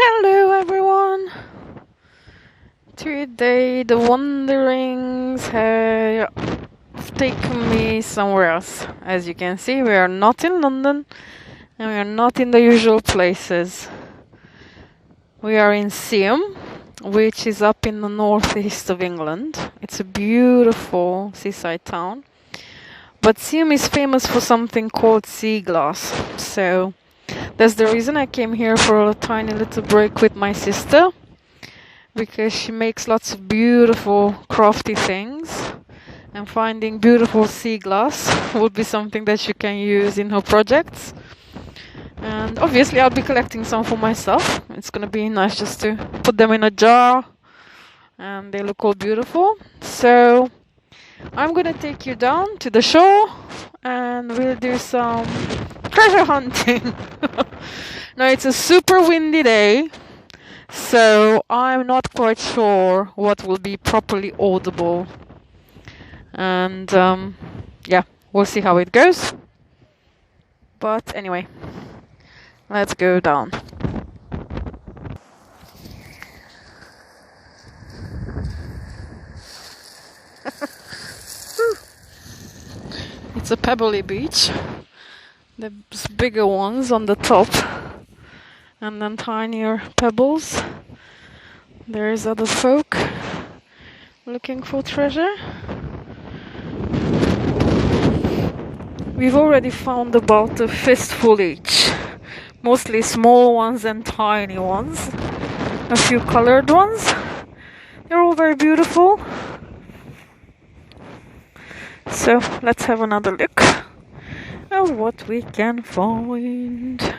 Hello everyone! Today the wanderings have taken me somewhere else. As you can see, we are not in London and we are not in the usual places. We are in Seaham, which is up in the northeast of England. It's a beautiful seaside town. But Seaham is famous for something called SEAGLASS. So that's the reason I came here for a tiny little break with my sister, because she makes lots of beautiful crafty things, and finding beautiful sea glass would be something that she can use in her projects. And obviously I'll be collecting some for myself. It's gonna be nice just to put them in a jar, and they look all beautiful. So I'm gonna take you down to the shore and we'll do some treasure hunting. Now it's a super windy day, so I'm not quite sure what will be properly audible. And yeah, we'll see how it goes. But anyway, let's go down. It's a pebbly beach. There's bigger ones on the top, and then tinier pebbles. There's other folk looking for treasure. We've already found about a fistful each. Mostly small ones and tiny ones. A few colored ones. They're all very beautiful. So let's have another look at what we can find.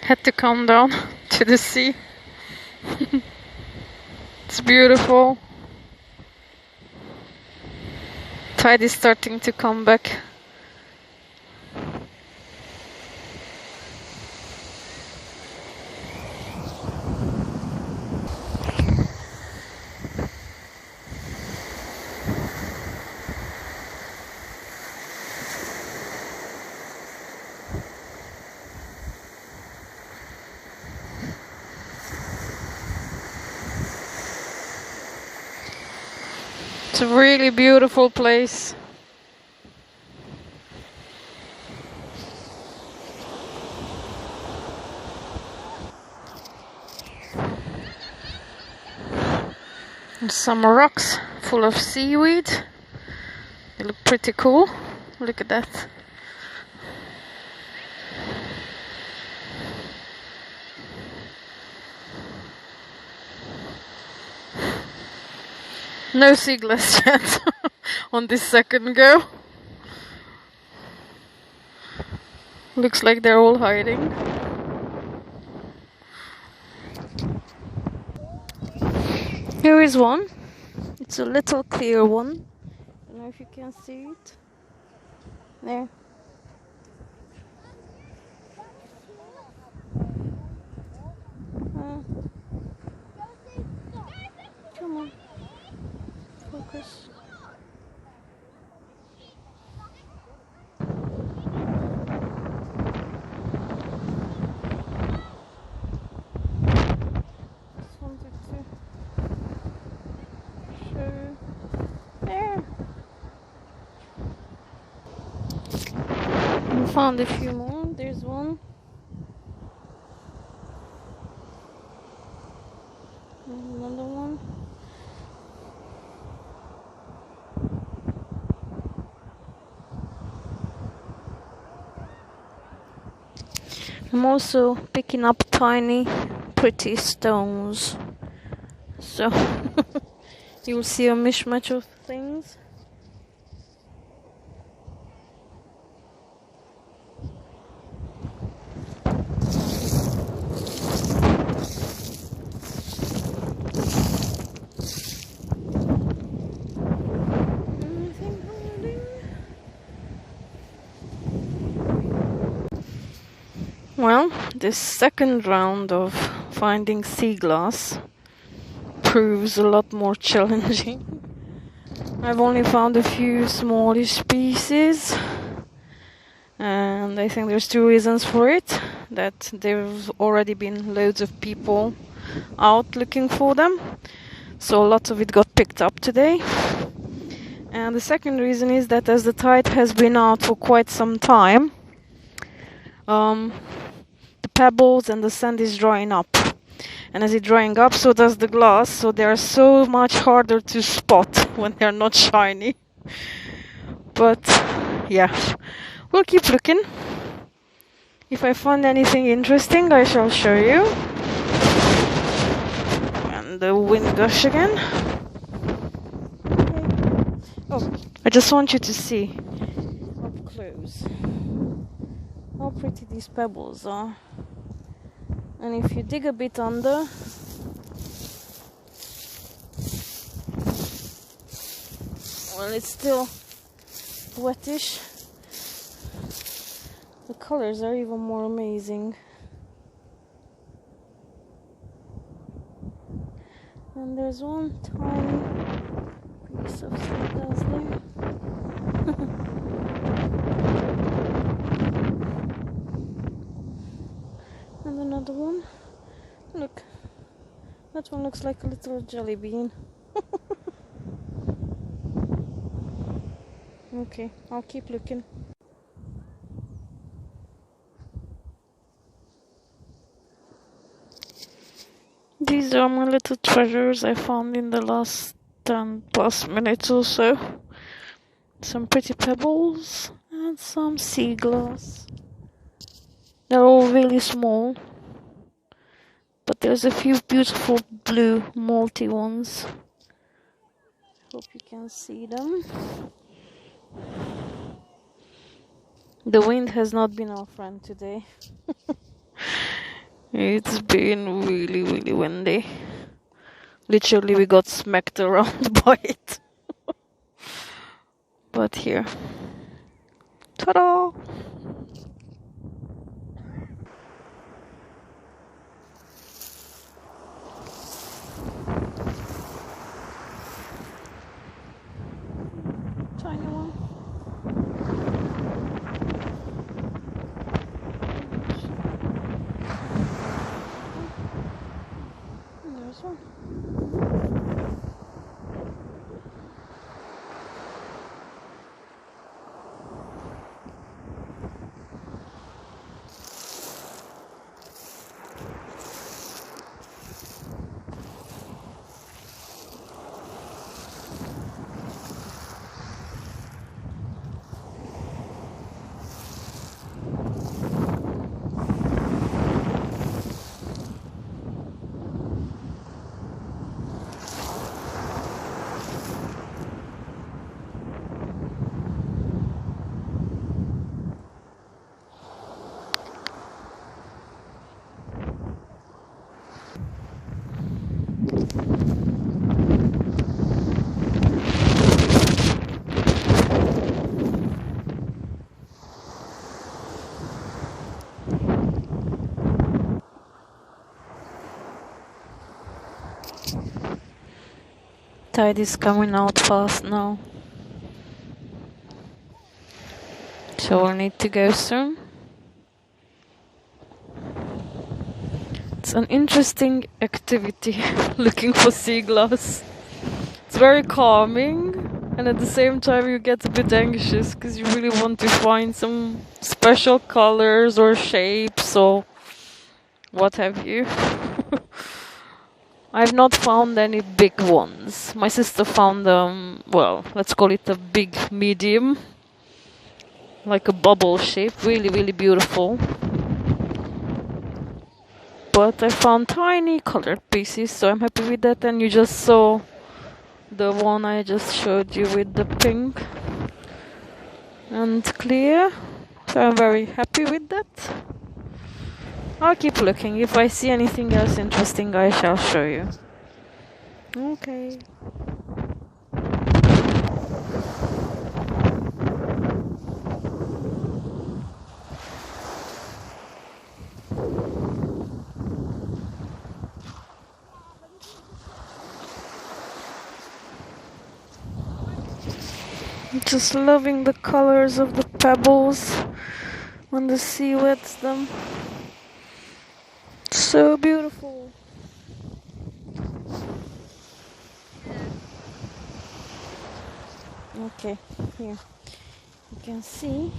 Had to come down to the sea. It's beautiful. Tide is starting to come back. It's a really beautiful place. And some rocks full of seaweed. They look pretty cool. Look at that. No SEAGLASS yet on this second go. Looks like they're all hiding. Here is one. It's a little clear one. I don't know if you can see it. There. Come on. Focus. Just wanted to show. There. We found a few more. There's one. There's another one. I'm also picking up tiny, pretty stones. So you'll see a mishmash of things. Well, this second round of finding sea glass proves a lot more challenging. I've only found a few smallish pieces, and I think there's two reasons for it. That there's already been loads of people out looking for them, so lots of it got picked up today. And the second reason is that as the tide has been out for quite some time, the pebbles and the sand is drying up. And as it's drying up, so does the glass, so they are so much harder to spot when they're not shiny. But yeah, we'll keep looking. If I find anything interesting, I shall show you. And the wind gush again. Okay. Oh, I just want you to see up close how pretty these pebbles are. And if you dig a bit under, well, it's still wettish. The colors are even more amazing. And there's one tiny piece of seaglass there. And another one. Look, that one looks like a little jelly bean. Okay, I'll keep looking. These are my little treasures I found in the last 10+ minutes or so. Some pretty pebbles and some sea glass. They're all really small, but there's a few beautiful blue multi ones. Hope you can see them. The wind has not been our friend today. It's been really, really windy. Literally, we got smacked around by it. But here. Ta-da! Tiny one. And there's one. Tide is coming out fast now, so we'll need to go soon. It's an interesting activity looking for sea glass. It's very calming, and at the same time you get a bit anxious because you really want to find some special colors or shapes or what have you. I've not found any big ones. My sister found well, let's call it a big medium, like a bubble shape, really, really beautiful. But I found tiny colored pieces, so I'm happy with that. And you just saw the one I just showed you with the pink and clear, so I'm very happy with that. I'll keep looking. If I see anything else interesting, I shall show you. Okay. Just loving the colors of the pebbles when the sea wets them. So beautiful. Okay, here you can see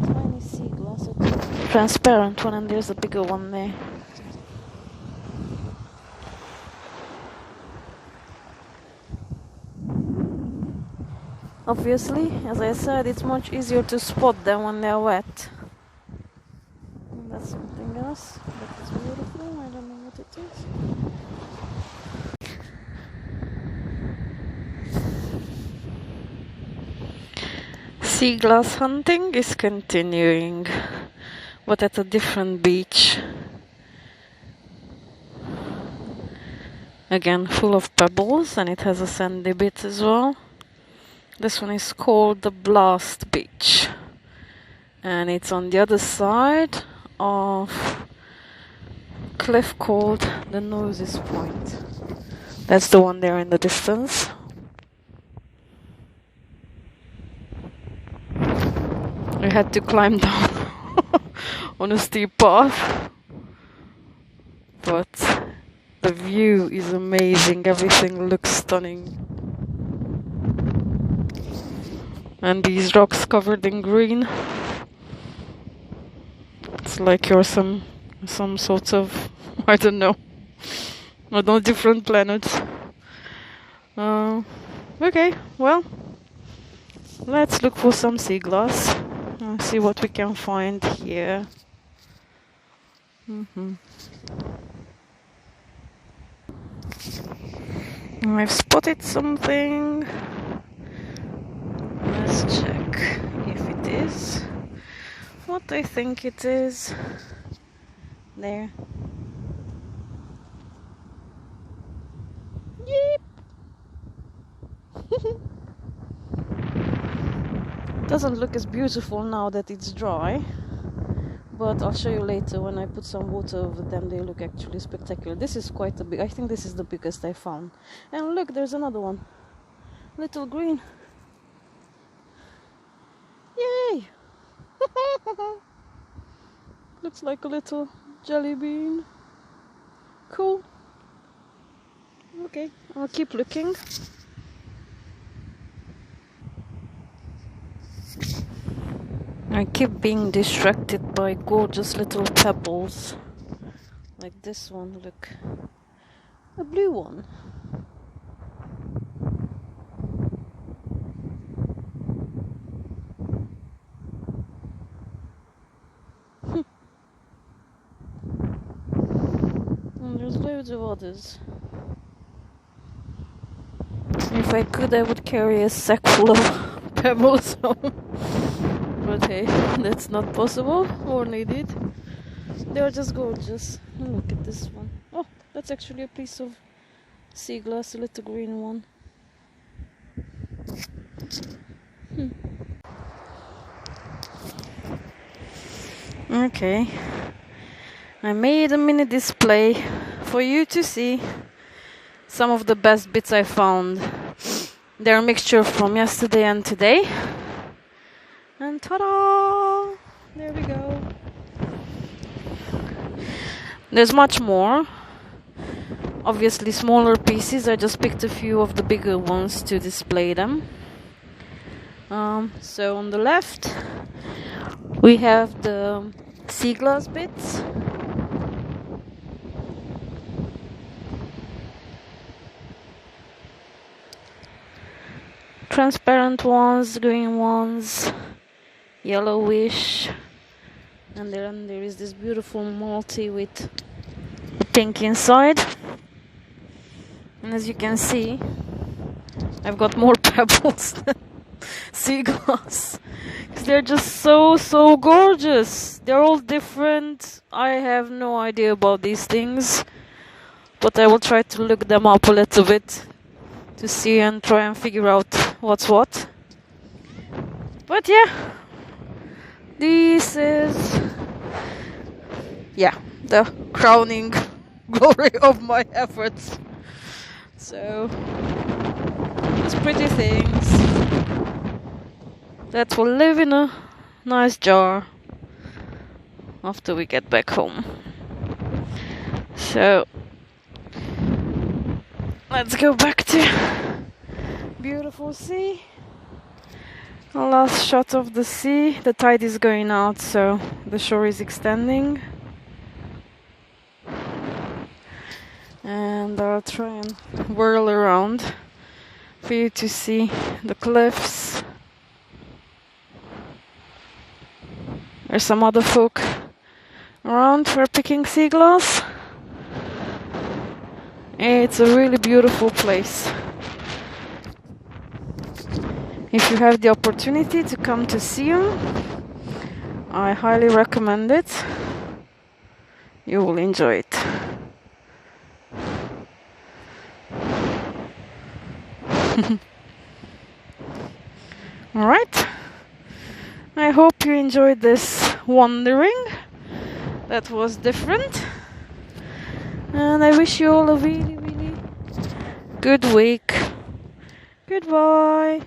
tiny sea glass, a transparent one, and there's a bigger one there. Obviously, as I said, it's much easier to spot them when they're wet. And that's something else that is beautiful. I don't know what it is. Sea glass hunting is continuing, but at a different beach. Again, full of pebbles, and it has a sandy bit as well. This one is called the Blast Beach, and it's on the other side of a cliff called the Noses Point. That's the one there in the distance. We had to climb down on a steep path, but the view is amazing. Everything looks stunning. And these rocks covered in green. It's like you're some sort of, I don't know, different planet. Okay, well, let's look for some sea glass and see what we can find here. I've spotted something. Let's check if it is what I think it is. There. Yep. Doesn't look as beautiful now that it's dry, but I'll show you later when I put some water over them. They look actually spectacular. This is quite a big, I think this is the biggest I found. And look, there's another one. Little green. Yay! Looks like a little jelly bean. Cool. Okay, I'll keep looking. I keep being distracted by gorgeous little pebbles. Like this one, look. A blue one. And there's loads of others. If I could, I would carry a sack full of pebbles home. But hey, that's not possible or needed. They are just gorgeous. Look at this one. Oh, that's actually a piece of sea glass, a little green one. Okay, I made a mini display for you to see some of the best bits I found. They're a mixture from yesterday and today. And ta-da! There we go. There's much more. Obviously smaller pieces. I just picked a few of the bigger ones to display them. So on the left we have the sea glass bits. Transparent ones, green ones, yellowish, and then there is this beautiful multi with pink inside. And as you can see, I've got more pebbles than sea glass, because they're just so gorgeous. They're all different. I have no idea about these things, but I will try to look them up a little bit to see and try and figure out what's what. But yeah, this is the crowning glory of my efforts. So pretty things that will live in a nice jar after we get back home. So let's go back to beautiful sea. Last shot of the sea. The tide is going out, so the shore is extending. And I'll try and whirl around for you to see the cliffs. There's some other folk around for picking sea glass. It's a really beautiful place. If you have the opportunity to come to Seaham, I highly recommend it. You will enjoy it. Alright. I hope you enjoyed this wandering. That was different. And I wish you all a really, really good week. Goodbye.